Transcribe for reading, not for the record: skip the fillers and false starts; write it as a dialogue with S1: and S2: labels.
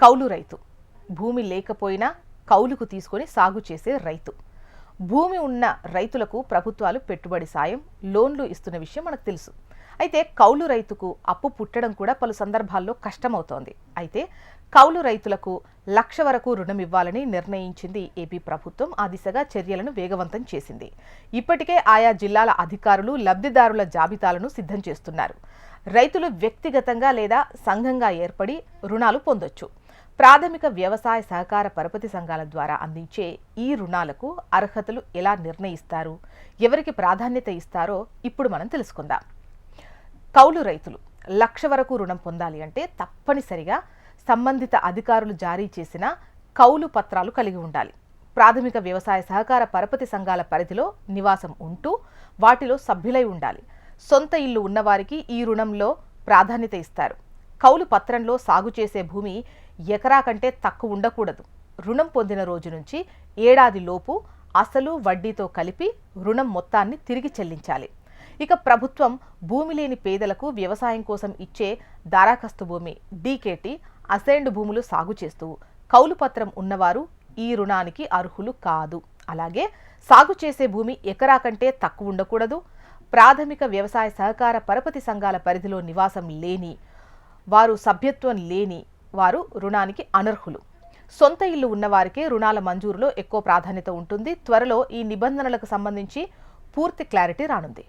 S1: కౌలు రైతు భూమి లేకపోయినా కౌలుకు తీసుకొని సాగు చేసే రైతు. భూమి ఉన్న రైతులకు ప్రభుత్వాలు పెట్టుబడి సాయం, లోన్లు ఇస్తున్న విషయం మనకు తెలుసు. అయితే కౌలు రైతుకు అప్పు పుట్టడం కూడా పలు సందర్భాల్లో కష్టమవుతోంది. అయితే కౌలు రైతులకు 1,00,000 వరకు రుణం ఇవ్వాలని నిర్ణయించింది ఏపీ ప్రభుత్వం. ఆ దిశగా చర్యలను వేగవంతం చేసింది. ఇప్పటికే ఆయా జిల్లాల అధికారులు లబ్ధిదారుల జాబితాలను సిద్ధం చేస్తున్నారు. రైతులు వ్యక్తిగతంగా లేదా సంఘంగా ఏర్పడి రుణాలు పొందొచ్చు. ప్రాథమిక వ్యవసాయ సహకార పరపతి సంఘాల ద్వారా అందించే ఈ రుణాలకు అర్హతలు ఎలా నిర్ణయిస్తారు, ఎవరికి ప్రాధాన్యత ఇస్తారో ఇప్పుడు మనం తెలుసుకుందాం. కౌలు రైతులు 1,00,000 వరకు రుణం పొందాలి అంటే తప్పనిసరిగా సంబంధిత అధికారులు జారీ చేసిన కౌలు పత్రాలు కలిగి ఉండాలి. ప్రాథమిక వ్యవసాయ సహకార పరపతి సంఘాల పరిధిలో నివాసం ఉంటూ వాటిలో సభ్యులై ఉండాలి. సొంత ఇల్లు ఉన్నవారికి ఈ రుణంలో ప్రాధాన్యత ఇస్తారు. కౌలు పత్రంలో సాగు చేసే భూమి ఎకరా కంటే తక్కువ ఉండకూడదు. రుణం పొందిన రోజు నుంచి ఏడాది లోపు అసలు వడ్డీతో కలిపి రుణం మొత్తాన్ని తిరిగి చెల్లించాలి. ఇక ప్రభుత్వం భూమి లేని పేదలకు వ్యవసాయం కోసం ఇచ్చే దారాఖస్తు భూమి డీకేటీ, అసైన్డ్ భూములు సాగు చేస్తూ కౌలు పత్రం ఉన్నవారు ఈ రుణానికి అర్హులు కాదు. అలాగే సాగు చేసే భూమి ఎకరా కంటే తక్కువ ఉండకూడదు. ప్రాథమిక వ్యవసాయ సహకార పరపతి సంఘాల పరిధిలో నివాసం లేని వారు, సభ్యత్వం లేని వారు రుణానికి అనర్హులు. సొంత ఇల్లు ఉన్నవారికే రుణాల మంజూరులో ఎక్కువ ప్రాధాన్యత ఉంటుంది. త్వరలో ఈ నిబంధనలకు సంబంధించి పూర్తి క్లారిటీ రానుంది.